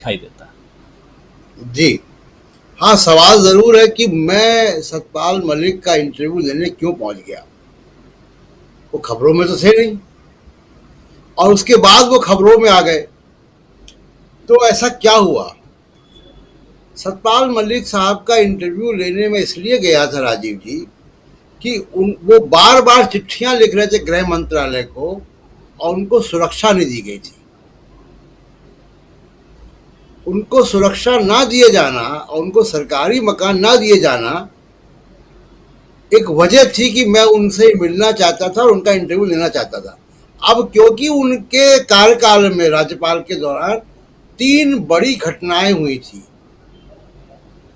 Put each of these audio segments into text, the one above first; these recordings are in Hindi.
दिखाई देता है। जी हाँ, सवाल जरूर है कि मैं सतपाल मलिक का इंटरव्यू लेने क्यों पहुंच गया। वो खबरों में तो थे नहीं और उसके बाद वो खबरों में आ गए। तो ऐसा क्या हुआ? सतपाल मलिक साहब का इंटरव्यू लेने में इसलिए गया था राजीव जी कि वो बार बार चिट्ठियां लिख रहे थे गृह मंत्रालय को और उनको सुरक्षा नहीं दी गई थी। उनको सुरक्षा ना दिए जाना और उनको सरकारी मकान ना दिए जाना एक वजह थी कि मैं उनसे मिलना चाहता था और उनका इंटरव्यू लेना चाहता था। अब क्योंकि उनके कार्यकाल में राज्यपाल के दौरान 3 बड़ी घटनाएं हुई थी।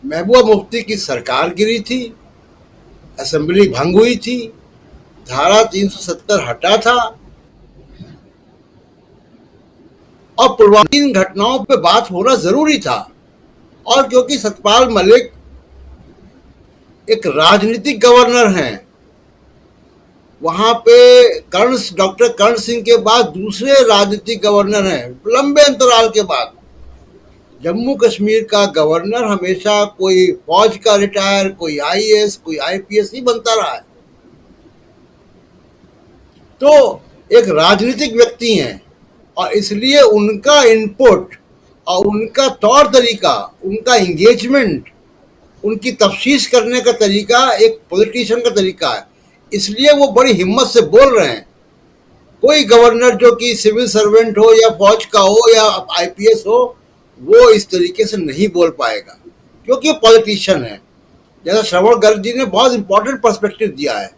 महबूबा मुफ्ती की सरकार गिरी थी, असेंबली भंग हुई थी, धारा 370 हटा था और पुलवामा 3 घटनाओं पे बात होना जरूरी था। और क्योंकि सतपाल मलिक एक राजनीतिक गवर्नर हैं, वहां पे डॉक्टर कर्ण सिंह के बाद दूसरे राजनीतिक गवर्नर हैं लंबे अंतराल के बाद। जम्मू कश्मीर का गवर्नर हमेशा कोई फौज का रिटायर, कोई आईएएस, कोई आईपीएस ही बनता रहा है। तो एक राजनीतिक व्यक्ति हैं और इसलिए उनका इनपुट और उनका तौर तरीका, उनका एंगेजमेंट, उनकी तफ्तीश करने का तरीका एक पॉलिटिशियन का तरीका है। इसलिए वो बड़ी हिम्मत से बोल रहे हैं। कोई गवर्नर जो कि सिविल सर्वेंट हो या फौज का हो या आईपीएस हो, वो इस तरीके से नहीं बोल पाएगा क्योंकि पॉलिटिशियन है। जैसा श्रवण गर्ग जी ने बहुत इंपॉर्टेंट पर्सपेक्टिव दिया है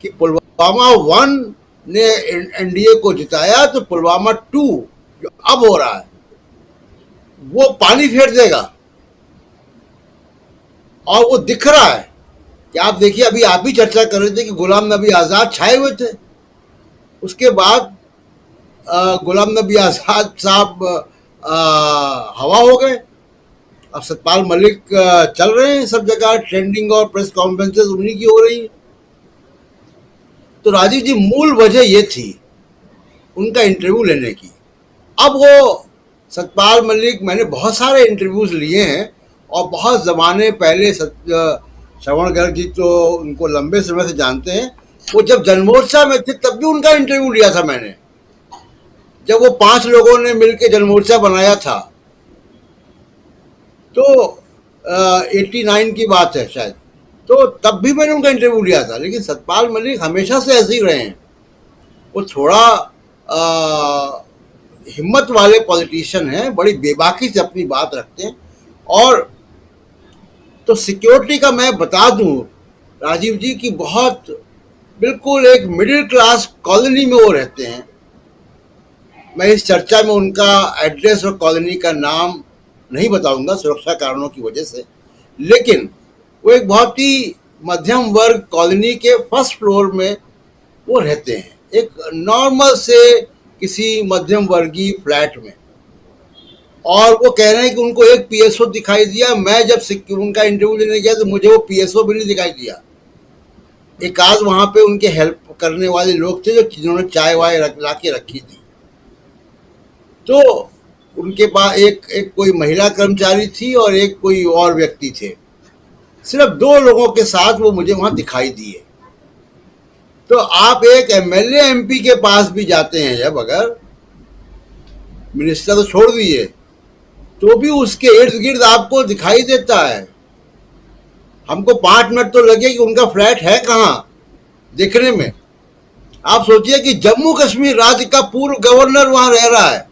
कि पुलवामा 1 ने एनडीए को जिताया, तो पुलवामा 2 जो अब हो रहा है वो पानी फेर देगा। और वो दिख रहा है कि आप देखिए, अभी आप भी चर्चा कर रहे थे कि गुलाम नबी आजाद छाए हुए थे, उसके बाद गुलाम नबी आजाद साहब हवा हो गए। अब सतपाल मलिक चल रहे हैं सब जगह, ट्रेंडिंग और प्रेस कॉन्फ्रेंसेस उन्हीं की हो रही है। तो राजीव जी, मूल वजह ये थी उनका इंटरव्यू लेने की। अब वो सतपाल मलिक, मैंने बहुत सारे इंटरव्यूज लिए हैं और बहुत ज़माने पहले श्रवण गर्ग जी तो उनको लंबे समय से जानते हैं। वो जब जनमोर्चा में थे तब भी उनका इंटरव्यू लिया था मैंने, जब वो 5 लोगों ने मिलकर जनमोर्चा बनाया था। तो 89 की बात है शायद, तो तब भी मैंने उनका इंटरव्यू लिया था। लेकिन सतपाल मलिक हमेशा से ऐसे ही रहे हैं। वो थोड़ा हिम्मत वाले पॉलिटिशियन हैं, बड़ी बेबाकी से अपनी बात रखते हैं। और तो सिक्योरिटी का मैं बता दूं राजीव जी कि बहुत बिल्कुल एक मिडिल क्लास कॉलोनी में वो रहते हैं। मैं इस चर्चा में उनका एड्रेस और कॉलोनी का नाम नहीं बताऊंगा सुरक्षा कारणों की वजह से, लेकिन वो एक बहुत ही मध्यम वर्ग कॉलोनी के फर्स्ट फ्लोर में वो रहते हैं, एक नॉर्मल से किसी मध्यम वर्गीय फ्लैट में। और वो कह रहे हैं कि उनको एक पीएसओ दिखाई दिया। मैं जब उनका इंटरव्यू लेने गया तो मुझे वो पीएसओ भी नहीं दिखाई दिया। एक आध वहां पे उनके हेल्प करने वाले लोग थे जो जिन्होंने चाय वाय ला के रखी थी। तो उनके पास एक कोई महिला कर्मचारी थी और एक कोई और व्यक्ति थे। सिर्फ 2 लोगों के साथ वो मुझे वहां दिखाई दिए। तो आप एक एमएलए एमपी के पास भी जाते हैं जब, अगर मिनिस्टर तो छोड़ दिए, तो भी उसके इर्द गिर्द आपको दिखाई देता है। हमको 5 मिनट तो लगे कि उनका फ्लैट है कहाँ देखने में। आप सोचिए कि जम्मू कश्मीर राज्य का पूर्व गवर्नर वहां रह रहा है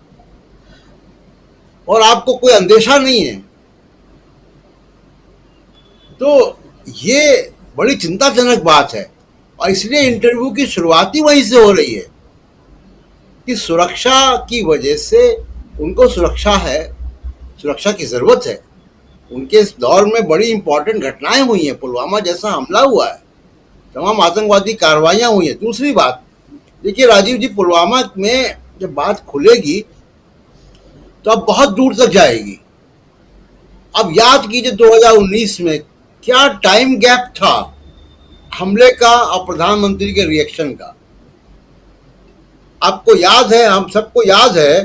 और आपको कोई अंदेशा नहीं है। तो ये बड़ी चिंताजनक बात है और इसलिए इंटरव्यू की शुरुआत ही वहीं से हो रही है कि सुरक्षा की वजह से उनको सुरक्षा है, सुरक्षा की जरूरत है। उनके इस दौर में बड़ी इंपॉर्टेंट घटनाएं हुई हैं, पुलवामा जैसा हमला हुआ है, तमाम आतंकवादी कार्रवाइयां हुई हैं। दूसरी बात देखिए राजीव जी, पुलवामा में जब बात खुलेगी तो अब बहुत दूर तक जाएगी। अब याद कीजिए 2019 में क्या टाइम गैप था हमले का और प्रधानमंत्री के रिएक्शन का। आपको याद है, हम सबको याद है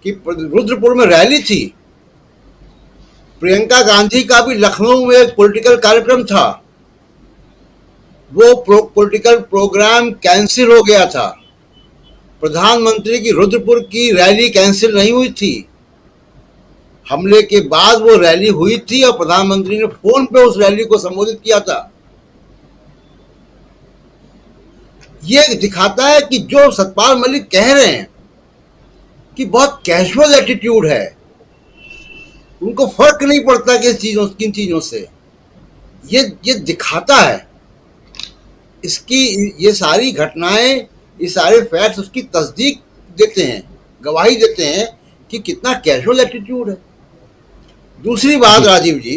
कि रुद्रपुर में रैली थी प्रियंका गांधी का भी लखनऊ में एक पॉलिटिकल कार्यक्रम था, वो पॉलिटिकल प्रोग्राम कैंसिल हो गया था। प्रधानमंत्री की रुद्रपुर की रैली कैंसिल नहीं हुई थी, हमले के बाद वो रैली हुई थी और प्रधानमंत्री ने फोन पे उस रैली को संबोधित किया था। ये दिखाता है कि जो सतपाल मलिक कह रहे हैं कि बहुत कैजुअल एटीट्यूड है, उनको फर्क नहीं पड़ता किन चीजों से, ये दिखाता है। इसकी ये सारी घटनाएं, ये सारे फैक्ट्स उसकी तस्दीक देते हैं, गवाही देते हैं कि कितना कैजुअल एटीट्यूड है। दूसरी बात राजीव जी,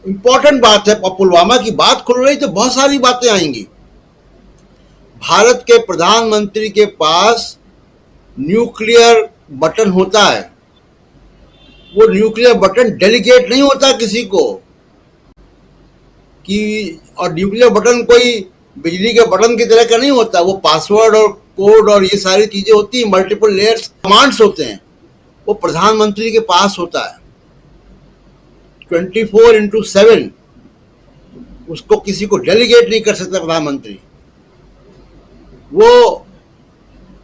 इंपॉर्टेंट बात है, पुलवामा की बात खुल रही तो बहुत सारी बातें आएंगी। भारत के प्रधानमंत्री के पास न्यूक्लियर बटन होता है, वो न्यूक्लियर बटन डेलीगेट नहीं होता किसी को कि, और न्यूक्लियर बटन कोई बिजली के बटन की तरह का नहीं होता, वो पासवर्ड और कोड और ये सारी चीजें होती हैं, मल्टीपल लेयर्स कमांड्स होते हैं, वो प्रधानमंत्री के पास होता है 24/7। उसको किसी को डेलीगेट नहीं कर सकता प्रधानमंत्री। वो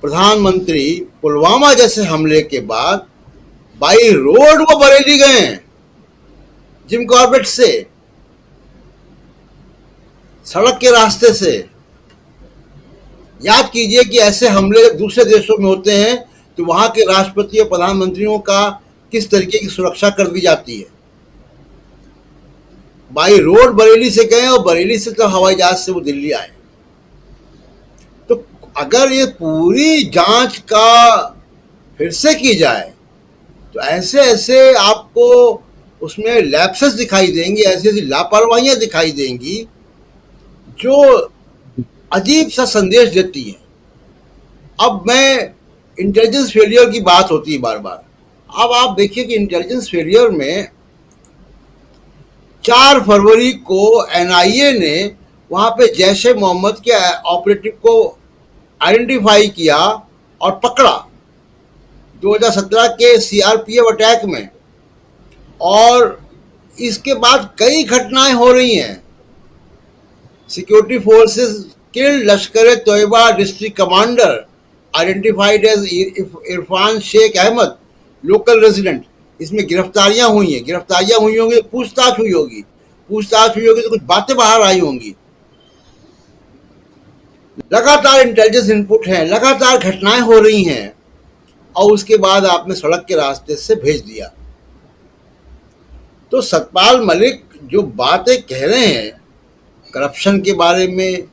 प्रधानमंत्री पुलवामा जैसे हमले के बाद बाई रोड वो बरेली गए जिम कॉर्बेट से, सड़क के रास्ते से। याद कीजिए कि ऐसे हमले दूसरे देशों में होते हैं तो वहां के राष्ट्रपति और प्रधानमंत्रियों का किस तरीके की सुरक्षा कर दी जाती है। बाई रोड बरेली से गए और बरेली से तो हवाई जहाज से वो दिल्ली आए। तो अगर ये पूरी जांच का फिर से की जाए तो ऐसे ऐसे आपको उसमें लैप्सेस दिखाई देंगी, ऐसी ऐसी लापरवाहियां दिखाई देंगी जो अजीब सा संदेश देती है। अब मैं इंटेलिजेंस फेलियर की बात होती है बार बार। अब आप देखिए कि इंटेलिजेंस फेलियर में 4 फरवरी को एनआईए ने वहां पे जैश ए मोहम्मद के ऑपरेटिव को आइडेंटिफाई किया और पकड़ा 2017 के सीआरपीएफ अटैक में, और इसके बाद कई घटनाएं हो रही हैं। Security forces killed Lashkar Toiba district commander identified as Irfan Sheikh Ahmad, local resident. इसमें गिरफ्तारियां हुई हैं, गिरफ्तारियां हुई होंगी, पूछताछ हुई होगी, पूछताछ हुई होगी तो कुछ बातें बाहर आई होंगी। लगातार इंटेलिजेंस इनपुट है, लगातार घटनाएं हो रही हैं, और उसके बाद आपने सड़क के रास्ते से भेज दिया। तो सतपाल मलिक जो बातें कह रहे हैं करप्शन के बारे में,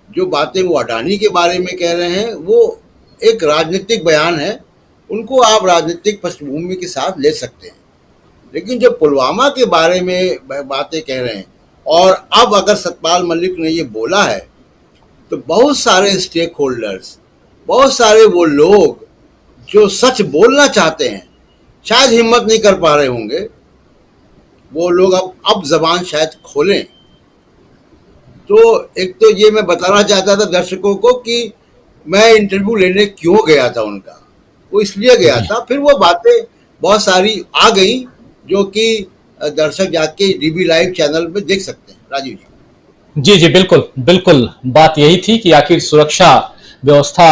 जो बातें वो अडानी के बारे में कह रहे हैं, वो एक राजनीतिक बयान है, उनको आप राजनीतिक पृष्ठभूमि के साथ ले सकते हैं। लेकिन जो पुलवामा के बारे में बातें कह रहे हैं, और अब अगर सतपाल मलिक ने ये बोला है तो बहुत सारे स्टेक होल्डर्स, बहुत सारे वो लोग जो सच बोलना चाहते हैं शायद हिम्मत नहीं कर पा रहे होंगे, वो लोग अब जबान शायद खोलें। तो एक तो ये मैं बताना चाहता था दर्शकों को कि मैं इंटरव्यू लेने क्यों गया था उनका, वो इसलिए गया था। फिर वो बातें बहुत सारी आ गई जो कि दर्शक जाके डीबी लाइव चैनल पे देख सकते हैं। राजीव जी। जी जी बिल्कुल बिल्कुल, बात यही थी कि आखिर सुरक्षा व्यवस्था